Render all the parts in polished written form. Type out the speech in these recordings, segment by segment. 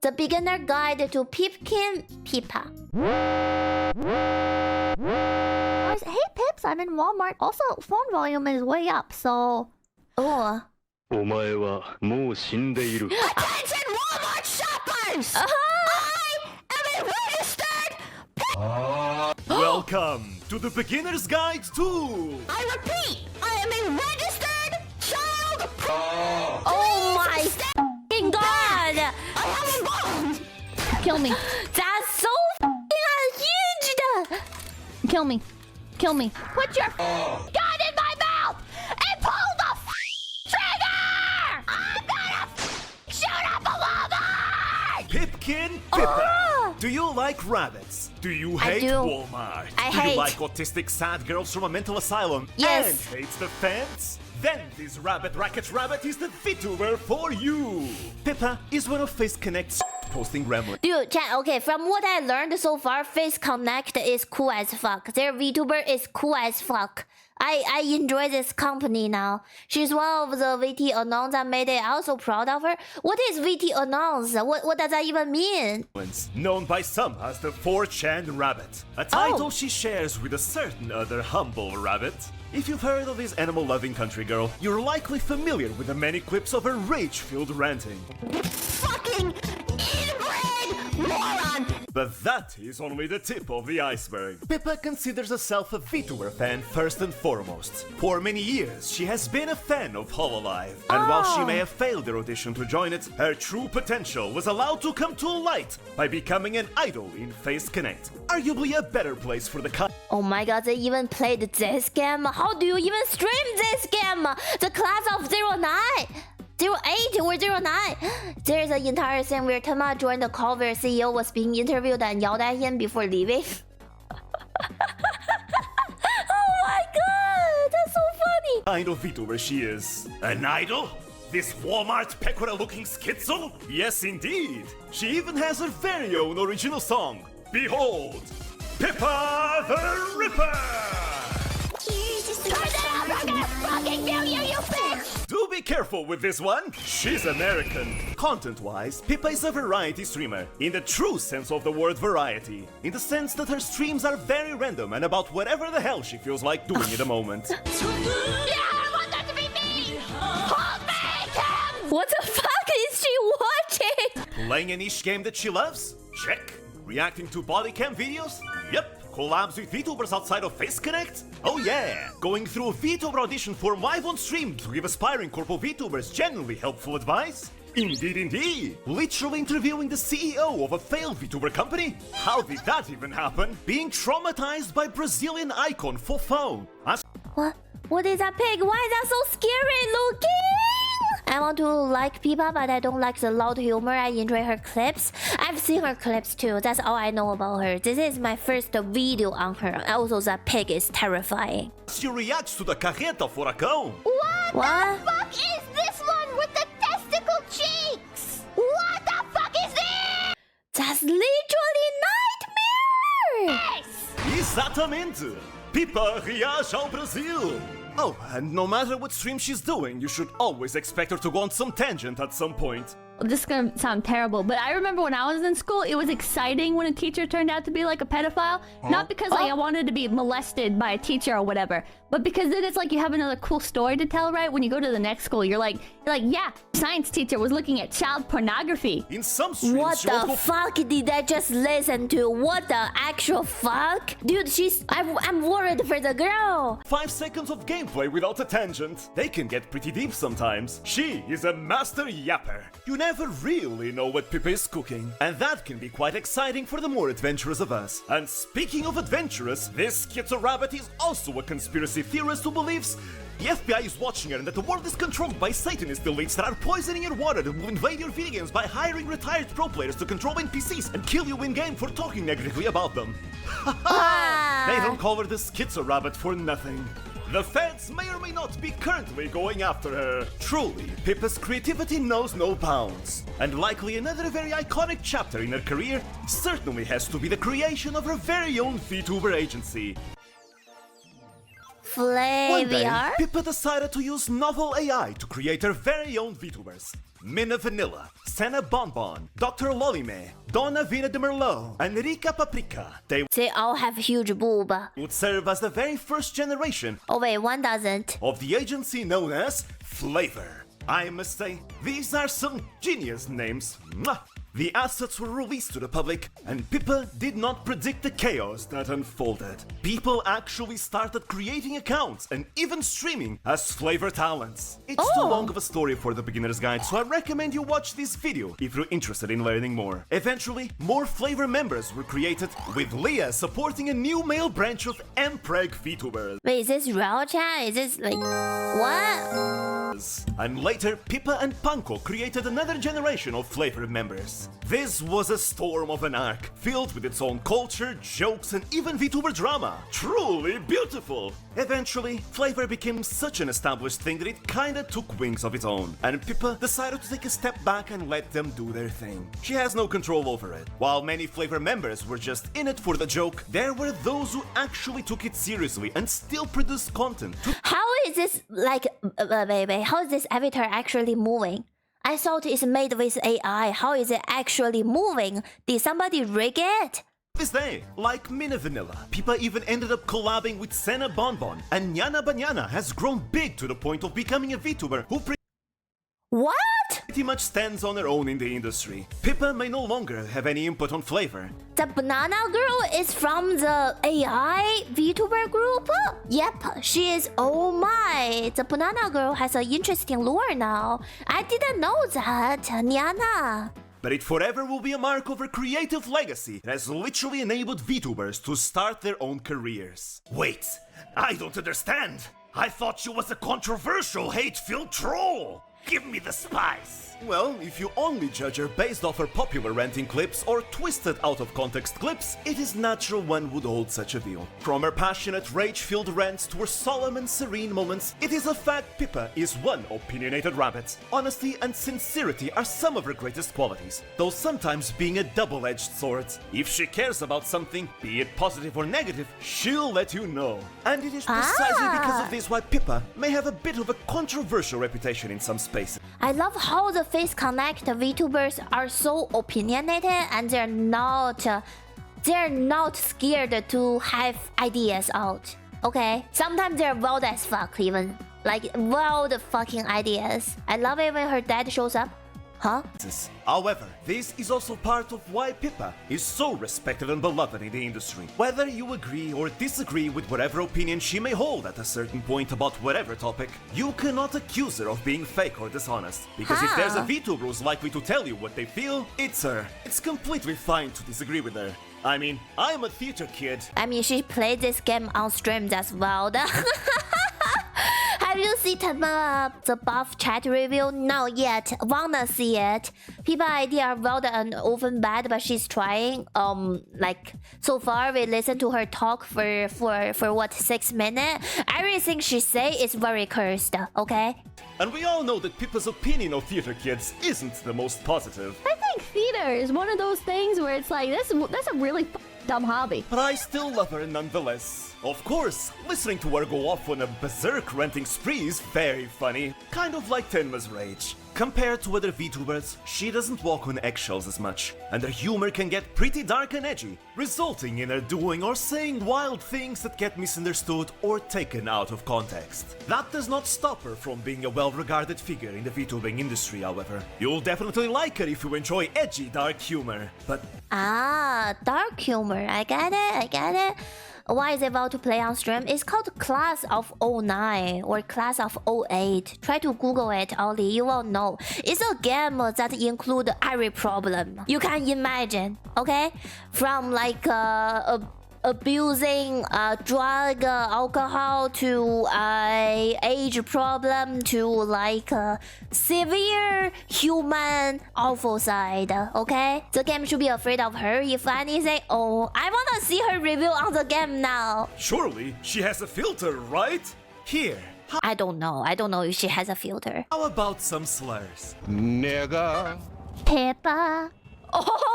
The Beginner Guide to Pipkin Pippa. Hey Pips, I'm in Walmart. Also, phone volume is way up, so... Oh. お前はもう死んでいる。 Attention Walmart shoppers! I am a registered... Welcome to the Beginner's Guide to... I repeat, I am a registered child... Oh my f***ing god! I have a bomb! Kill me. That's so f***ing huge! Kill me. Kill me. Put your gun in my mouth and pull the trigger! I'm gonna shoot up a Walmart! Pipkin Pippa. Do you like rabbits? Do you hate do. Walmart? I Do hate. you like autistic sad girls from a mental asylum? Yes. And hate the fence? Then this Rabbit Racket Rabbit is the VTuber for you! Pippa is one of phaseconnect's posting gremlins. Dude, chat, okay, from what I learned so far, phaseconnect is cool as fuck. Their VTuber is cool as fuck. I enjoy this company now. She's one of the VT anons that made it. I'm so proud of her. What is VT anons? What does that even mean? Known by some as the 4chan Rabbit. A title she shares with a certain other humble rabbit. If you've heard of this animal-loving country girl, you're likely familiar with the many clips of her rage-filled ranting. Fucking inbred moron! But that is only the tip of the iceberg. Pippa considers herself a VTuber fan first and foremost. For many years, she has been a fan of Hololive. And while she may have failed her audition to join it, her true potential was allowed to come to light by becoming an idol in phaseconnect. Arguably a better place for the Oh my god, they even played this game? How do you even stream this game? The class of 09? 08 or 09? There's an entire scene where Tama joined the call where CEO was being interviewed and yelled at him before leaving. Oh my god, that's so funny. kind of VTuber she is. An idol? This Walmart Pecora-looking schizo? Yes, indeed. She even has her very own original song. Behold, Pippa the Ripper! Do be careful with this one. She's American. Content-wise, Pippa is a variety streamer, in the true sense of the word variety. In the sense that her streams are very random and about whatever the hell she feels like doing at the moment. Yeah, I want that to be me! Hold me, Cam! What the fuck is she watching? Playing a niche game that she loves? Check. Reacting to body cam videos? Yep. Collabs with VTubers outside of phaseconnect? Oh yeah! Going through a VTuber audition form live on stream to give aspiring corpo VTubers genuinely helpful advice? Indeed, indeed! Literally interviewing the CEO of a failed VTuber company? How did that even happen? Being traumatized by Brazilian icon Fofão. What is that pig? Why is that so scary looking? I want to like Pippa, but I don't like the loud humor. I enjoy her clips. I've seen her clips too. That's all I know about her. This is my first video on her. Also, that pig is terrifying. She reacts to the Carreta Furacão. What the fuck is this one with the testicle cheeks? What the fuck is this? That's literally nightmares! Exatamente! Pippa reage ao Brasil! Oh, and no matter what stream she's doing, you should always expect her to go on some tangent at some point. This is gonna sound terrible, but I remember when I was in school, it was exciting when a teacher turned out to be like a pedophile. Not because like I wanted to be molested by a teacher or whatever, but because then it's like you have another cool story to tell, right? When you go to the next school, you're like, yeah, science teacher was looking at child pornography. In some streams, what the fuck did I just listen to? What the actual fuck? Dude, I'm worried for the girl. 5 seconds of gameplay without a tangent. They can get pretty deep sometimes. She is a master yapper. You never really know what Pippa is cooking, and that can be quite exciting for the more adventurous of us. And speaking of adventurous, this schizo rabbit is also a conspiracy theorist who believes the FBI is watching her and that the world is controlled by Satanist elites that are poisoning your water and will invade your video games by hiring retired pro players to control NPCs and kill you in-game for talking negatively about them. They don't call her the schizo rabbit for nothing. The feds may or may not be currently going after her. Truly, Pippa's creativity knows no bounds. And likely another very iconic chapter in her career certainly has to be the creation of her very own VTuber agency. One day, Flaviar? Pippa decided to use novel AI to create her very own VTubers. Mina Vanilla, Senna Bonbon, Dr. Lolime, Donna Vina de Merlot, and Rika Paprika. They They all have huge boob. would serve as the very first generation Oh wait, one doesn't. of the agency known as Flavor. I must say, these are some genius names. Mwah! The assets were released to the public, and Pippa did not predict the chaos that unfolded. People actually started creating accounts and even streaming as Flavor talents. It's too long of a story for the beginner's guide, so I recommend you watch this video if you're interested in learning more. Eventually, more Flavor members were created, with Leah supporting a new male branch of NINERxNINE VTubers. Wait, is this real chat? Is this like what? And later, Pippa and Panko created another generation of Flavor members. This was a storm of an arc, filled with its own culture, jokes, and even VTuber drama. Truly beautiful! Eventually, Flavor became such an established thing that it kinda took wings of its own, and Pippa decided to take a step back and let them do their thing. She has no control over it. While many Flavor members were just in it for the joke, there were those who actually took it seriously and still produced content to How is this like baby? How is this avatar actually moving? I thought it's made with AI. How is it actually moving? Did somebody rig it? this day. Like Mina Vanilla, Pippa even ended up collabing with Senna Bonbon, and Nyana Banyana has grown big to the point of becoming a VTuber who What? pretty much stands on her own in the industry. Pippa may no longer have any input on Flavor. The banana girl is from the AI VTuber group? Yep, she is. Oh my. The banana girl has an interesting lore now. I didn't know that, Nyana. But it forever will be a mark of her creative legacy that has literally enabled VTubers to start their own careers. Wait, I don't understand. I thought she was a controversial, hate-filled troll. Give me the spice. Well, if you only judge her based off her popular ranting clips or twisted out of context clips, it is natural one would hold such a view. From her passionate, rage-filled rants to her solemn and serene moments, it is a fact Pippa is one opinionated rabbit. Honesty and sincerity are some of her greatest qualities, though sometimes being a double-edged sword. If she cares about something, be it positive or negative, she'll let you know. And it is precisely because of this why Pippa may have a bit of a controversial reputation in some spaces. I love how the phaseconnect VTubers are so opinionated and they're not scared to have ideas out. Okay? Sometimes they're wild as fuck even. Like wild fucking ideas. I love it when her dad shows up. Huh? However, this is also part of why Pippa is so respected and beloved in the industry. Whether you agree or disagree with whatever opinion she may hold at a certain point about whatever topic, you cannot accuse her of being fake or dishonest. Because if there's a VTuber who's likely to tell you what they feel, it's her. It's completely fine to disagree with her. I mean, I'm a theater kid. I mean, she played this game on stream as well. Have you seen the buff chat review? Not yet. Wanna see it. People idea are well and often bad, but she's trying. Like so far we listened to her talk for what 6 minutes. Everything she say is very cursed. Okay. And we all know that Pippa's opinion of theater kids isn't the most positive. I think theater is one of those things where it's like, that's a really dumb hobby. But I still love her nonetheless. Of course, listening to her go off on a berserk ranting spree is very funny. Kind of like Tenma's rage. Compared to other VTubers, she doesn't walk on eggshells as much, and her humor can get pretty dark and edgy, resulting in her doing or saying wild things that get misunderstood or taken out of context. That does not stop her from being a well-regarded figure in the VTubing industry, however. You'll definitely like her if you enjoy edgy, dark humor, but... dark humor. I get it. Why is it about to play on stream? It's called Class of 09 or Class of 08. Try to Google it, Ollie. You will know. It's a game that includes every problem you can imagine. Okay, from like abusing drug, alcohol to age problem to like severe human awful side. Okay, the game should be afraid of her. If anything, oh, I wanna see her review on the game now. Surely she has a filter, right? Here. I don't know if she has a filter. How about some slurs? Nigga. Pippa. Oh,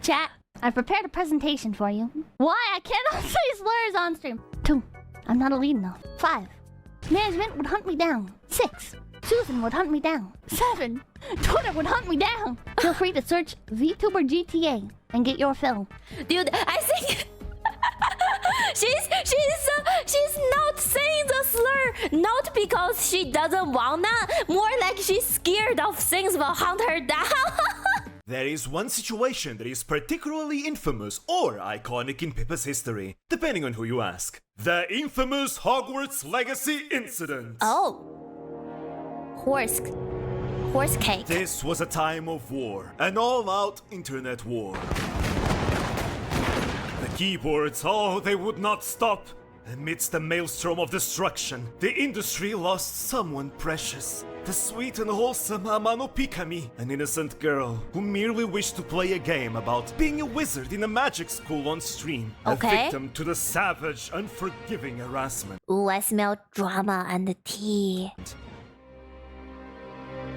chat. I prepared a presentation for you. Why I cannot say slurs on stream. 2. I'm not a lead enough. 5. Management would hunt me down. 6. Susan would hunt me down. 7. Twitter would hunt me down. Feel free to search VTuber GTA and get your fill. Dude, I think she's not saying the slur not because she doesn't wanna, more like she's scared of things will hunt her down. There is one situation that is particularly infamous or iconic in Pippa's history, depending on who you ask. The infamous Hogwarts Legacy incident. Oh. Horse cake. This was a time of war, an all-out internet war. The keyboards, oh, they would not stop. Amidst the maelstrom of destruction, the industry lost someone precious. The sweet and wholesome Amano Pikami, an innocent girl who merely wished to play a game about being a wizard in a magic school on stream. Okay. A victim to the savage, unforgiving harassment. Ooh, I smell drama and the tea.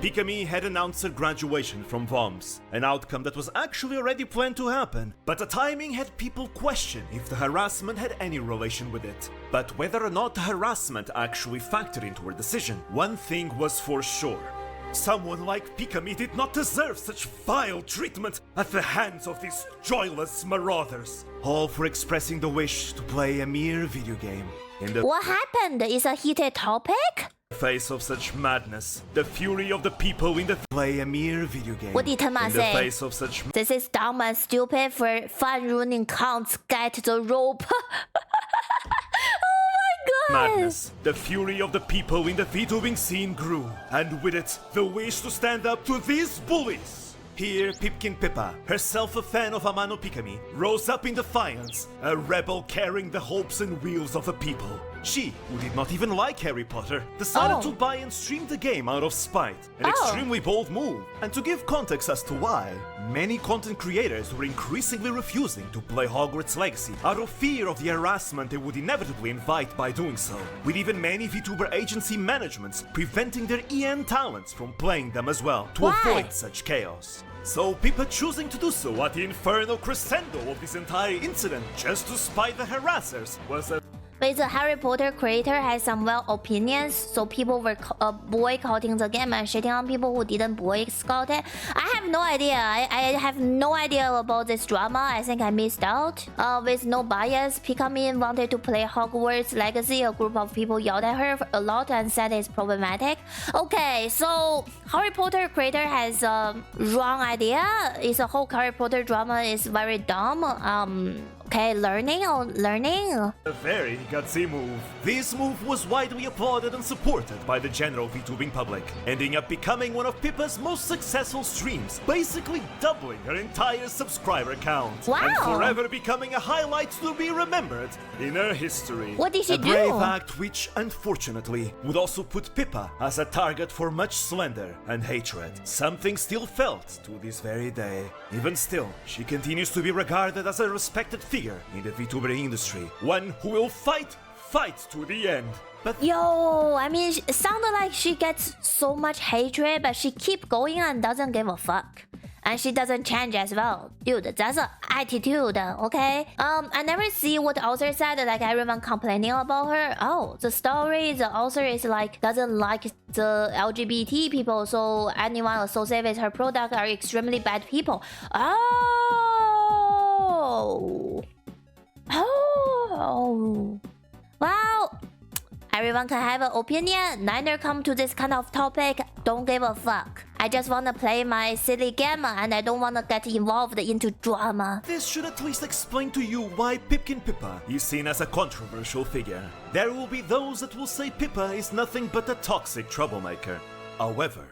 Pikami had announced her graduation from VOMS, an outcome that was actually already planned to happen, but the timing had people question if the harassment had any relation with it. But whether or not the harassment actually factored into her decision, one thing was for sure. Someone like Pikami did not deserve such vile treatment at the hands of these joyless marauders, all for expressing the wish to play a mere video game. In the What happened? Is a heated topic? face of such madness, the fury of the people in the play a mere video game. 我的他妈 In the say face of such This is dumb and stupid for fun ruining counts. Get the rope. Oh my god. madness, the fury of the people in the VTubing scene grew, and with it, the wish to stand up to these bullies. Here, Pipkin Pippa, herself a fan of Amano Pikami, rose up in defiance, a rebel carrying the hopes and wheels of the people. She, who did not even like Harry Potter, decided to buy and stream the game out of spite, an extremely bold move. And to give context as to why, many content creators were increasingly refusing to play Hogwarts Legacy out of fear of the harassment they would inevitably invite by doing so, with even many VTuber agency managements preventing their EN talents from playing them as well, to avoid such chaos. So Pippa choosing to do so at the infernal crescendo of this entire incident just to spite the harassers was a But the Harry Potter creator has some well opinions, so people were boycotting the game and shitting on people who didn't boycott it. I have no idea. I have no idea about this drama. I think I missed out. With no bias, Pikami wanted to play Hogwarts Legacy. A group of people yelled at her a lot and said it's problematic. Okay, so Harry Potter creator has a wrong idea. It's a whole Harry Potter drama is very dumb. Okay, learning. a very gutsy move. This move was widely applauded and supported by the general VTubing public, ending up becoming one of Pippa's most successful streams, basically doubling her entire subscriber count. Wow. And forever becoming a highlight to be remembered in her history. What did she a do? brave act which, unfortunately, would also put Pippa as a target for much slander and hatred, something still felt to this very day. Even still, she continues to be regarded as a respected figure in the VTuber industry, one who will fight to the end. But Yo, I mean, it sounded like she gets so much hatred, but she keep going and doesn't give a fuck. And she doesn't change as well. Dude, that's an attitude, okay? I never see what the author said, like everyone complaining about her. Oh, the story, the author is like, doesn't like the LGBT people, so anyone associated with her product are extremely bad people. Oh. Well, everyone can have an opinion. Neither come to this kind of topic. Don't give a fuck. I just wanna play my silly game and I don't wanna get involved into drama. this should at least explain to you why Pipkin Pippa is seen as a controversial figure. There will be those that will say Pippa is nothing but a toxic troublemaker. However,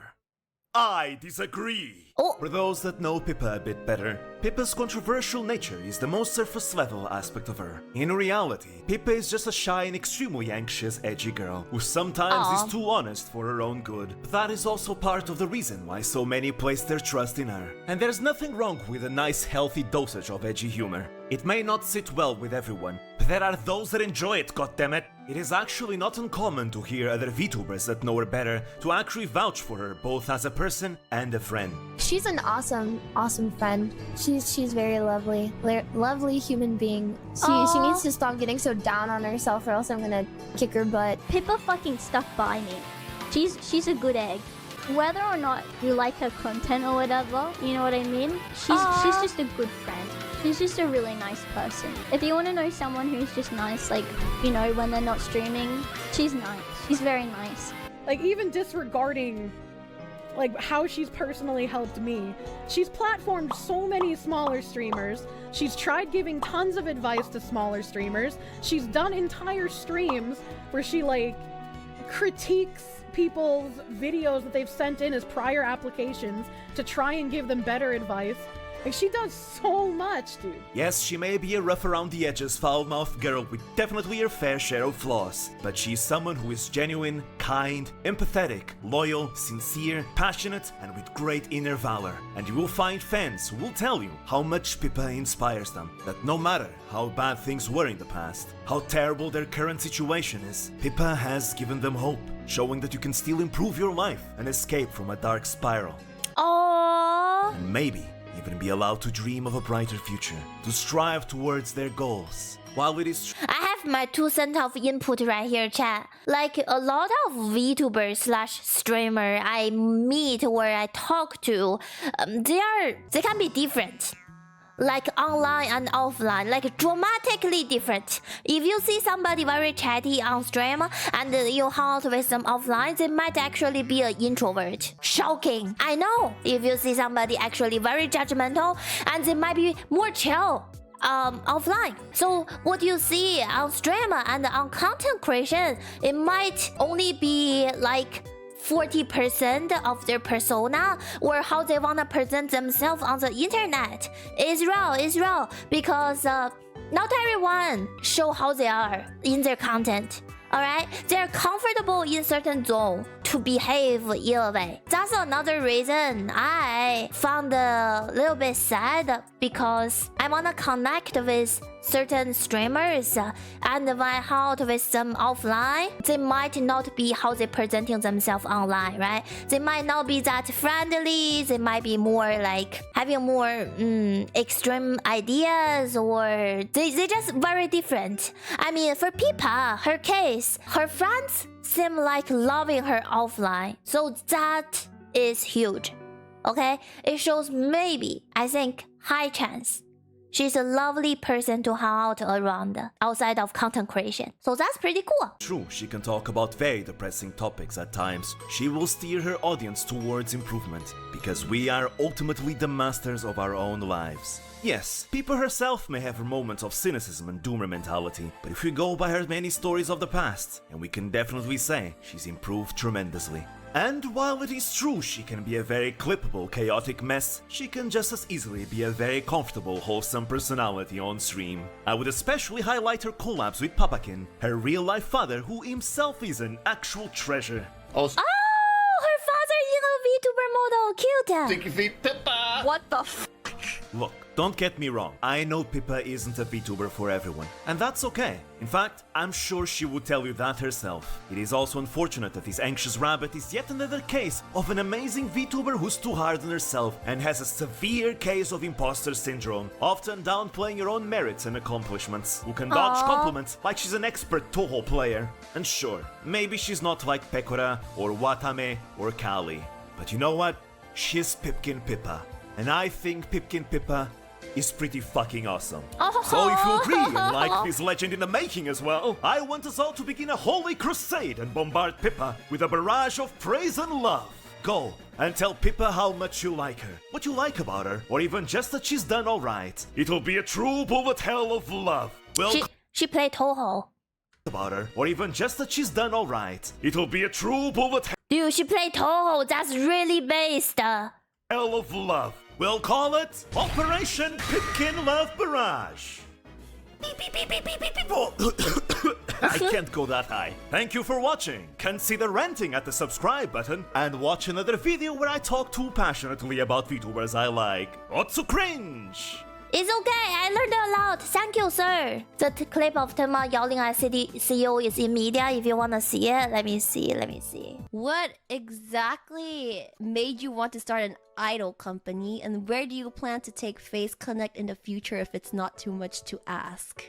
I disagree. Oh. For those that know Pippa a bit better, Pippa's controversial nature is the most surface level aspect of her. In reality, Pippa is just a shy and extremely anxious, edgy girl who sometimes is too honest for her own good. But that is also part of the reason why so many place their trust in her. And there's nothing wrong with a nice, healthy dosage of edgy humor. It may not sit well with everyone, but there are those that enjoy it, goddammit. It is actually not uncommon to hear other VTubers that know her better to actually vouch for her both as a person and a friend. She's an awesome friend. She's very lovely. Lovely human being. She needs to stop getting so down on herself or else I'm gonna kick her butt. Pippa fucking stuck by me. She's a good egg. Whether or not you like her content or whatever, you know what I mean? She's just a good friend. She's just a really nice person. If you want to know someone who's just nice, like, you know, when they're not streaming, she's nice. She's very nice. Like, even disregarding like how she's personally helped me, she's platformed so many smaller streamers. She's tried giving tons of advice to smaller streamers. She's done entire streams where she like critiques people's videos that they've sent in as prior applications to try and give them better advice. Like, she does so much, dude. Yes, she may be a rough around the edges, foul-mouthed girl with definitely her fair share of flaws, but she's someone who is genuine, kind, empathetic, loyal, sincere, passionate, and with great inner valor. And you will find fans who will tell you how much Pippa inspires them, that no matter how bad things were in the past, how terrible their current situation is, Pippa has given them hope, showing that you can still improve your life and escape from a dark spiral. Aww. And maybe even be allowed to dream of a brighter future, to strive towards their goals. While it is I have my 2 cents of input right here, chat. Like, a lot of VTubers slash streamer I meet or I talk to, they can be different. Like online and offline, like dramatically different. If you see somebody very chatty on stream and you hang out with them offline, they might actually be an introvert. Shocking. I know. If you see somebody actually very judgmental and they might be more chill offline. So what you see on stream and on content creation, it might only be like 40% of their persona or how they wanna present themselves on the internet is real because not everyone show how they are in their content. Alright? They're comfortable in certain zone to behave in a way. That's another reason I found a little bit sad because I wanna connect with certain streamers and when I hang out with them offline, they might not be how they presenting themselves online, right? They might not be that friendly, they might be more like having more extreme ideas or they just very different. I mean, for Pippa, her case, her friends seem like loving her offline, so that is huge. Okay? It shows maybe, I think, high chance she's a lovely person to hang out around outside of content creation. So that's pretty cool. true, she can talk about very depressing topics at times. She will steer her audience towards improvement, because we are ultimately the masters of our own lives. Yes, Pippa herself may have her moments of cynicism and doomer mentality, but if we go by her many stories of the past, and we can definitely say she's improved tremendously. And while it is true she can be a very clippable, chaotic mess, she can just as easily be a very comfortable, wholesome personality on stream. I would especially highlight her collabs with Pipkin, her real-life father who himself is an actual treasure. Oh, her father in a VTuber model, cute. Sticky feet Pippa! What the f? Look, don't get me wrong, I know Pippa isn't a VTuber for everyone, and that's okay. In fact, I'm sure she would tell you that herself. It is also unfortunate that this anxious rabbit is yet another case of an amazing VTuber who's too hard on herself and has a severe case of imposter syndrome, often downplaying her own merits and accomplishments, who can dodge compliments like she's an expert Toho player. And sure, maybe she's not like Pekora or Watame or Kali, but you know what? She's Pipkin Pippa, and I think Pipkin Pippa is pretty fucking awesome. So if you agree and like this legend in the making as well, I want us all to begin a holy crusade and bombard Pippa with a barrage of praise and love. Go and tell Pippa how much you like her, what you like about her, or even just that she's done alright. It'll be a true bullet hell of love. Well, She played Toho. about her, or even just that she's done alright. It'll be a true bullet Dude, she played Toho. That's really based. hell of love. We'll call it Operation Pipkin Love Barrage. Beep, beep, beep, beep, beep, beep, beep. Oh, I can't go that high. Thank you for watching. Consider ranting at the subscribe button and watch another video where I talk too passionately about VTubers I like. Otsu cringe. It's okay, I learned a lot. Thank you, sir. The clip of Tema yelling at CEO is in media. If you wanna see it, let me see. What exactly made you want to start an idol company, and where do you plan to take phaseconnect in the future if it's not too much to ask?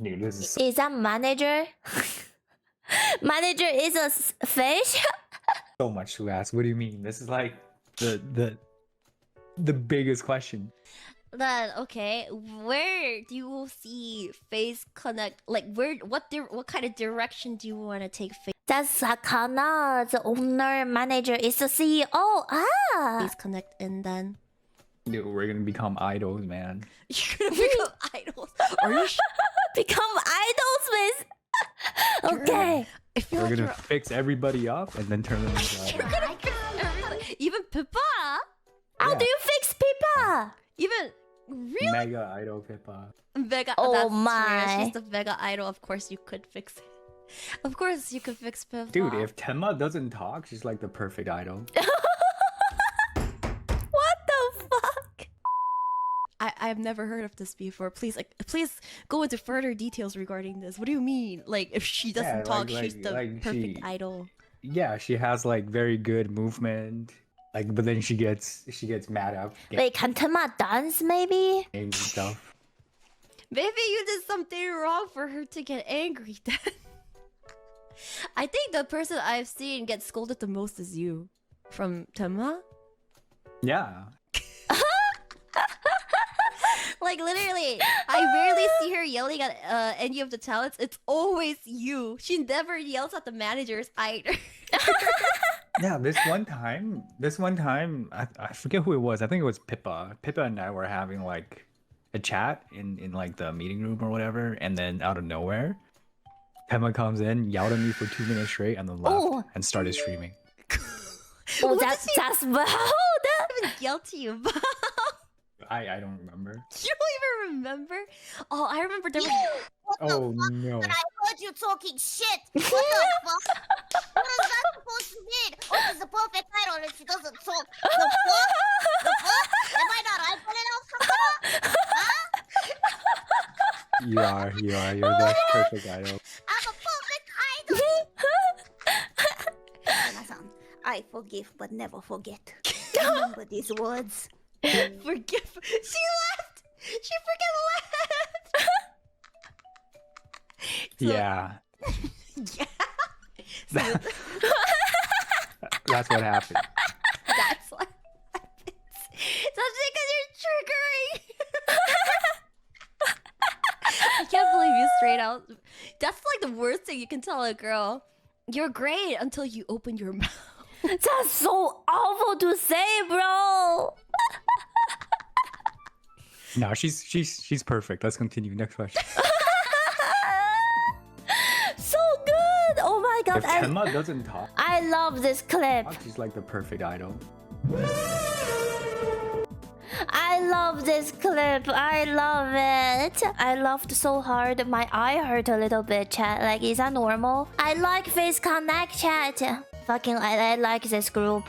Dude, this is Is that manager? Manager is a fish? So much to ask. What do you mean? This is like the biggest question. Then okay, where do you see Face Connect? Like what kind of direction do you want to take That's Sakana, the owner, manager, is the CEO. Ah! Face Connect in then? Dude, we're gonna become idols, man. You're gonna become idols. Are you Become idols with... Okay. I feel We're like gonna you're fix everybody up and then turn them into You're idols. gonna fix everybody. Even Pippa. How Yeah. do you fix Pippa? Even really Mega idol Pippa. Vega. Oh That's my. True. She's the Vega idol. Of course you could fix it. Of course you could fix Pippa. Dude, if Tenma doesn't talk, she's like the perfect idol. What the fuck? I've never heard of this before. Please go into further details regarding this. What do you mean? Like if she doesn't Yeah, talk, like- she's the like perfect she- idol. Yeah, she has like very good movement. Like, but then she gets mad at Wait, can Tenma dance maybe? games and stuff. Maybe you did something wrong for her to get angry then. I think the person I've seen get scolded the most is you. From Tema? Yeah. Like literally, I rarely see her yelling at any of the talents. It's always you. She never yells at the managers either. Yeah, this one time, I forget who it was. I think it was Pippa. Pippa and I were having like a chat in like the meeting room or whatever, and then out of nowhere, Pema comes in, yelled at me for 2 minutes straight, and then left Oh. and started streaming. Oh, What that's did she that's wow. even yell to you about? I don't remember. You don't even remember? Oh, I remember there was. Oh no. But I heard you talking shit. What the fuck? What is that supposed to mean? Oh, she's a perfect idol and she doesn't talk. The fuck? The fuck? Am I not eyeballing out something? Huh? You are. You're the perfect idol. I'm a perfect idol. Hana-san, I forgive but never forget. Remember these words. Forgive. She left! She freaking left! Yeah. Yeah. That's what happened. That's what happens. That's because you're triggering. I can't believe you straight out. That's like the worst thing you can tell a girl. You're great until you open your mouth. That's so awful to say, bro. No, she's perfect. Let's continue. Next question. So good. Oh my god. If Tenma doesn't talk, I love this clip. she's like the perfect idol. I love this clip. I love it. I laughed so hard. My eye hurt a little bit, chat. Like, is that normal? I like Face Connect, chat. Fucking, I like this group.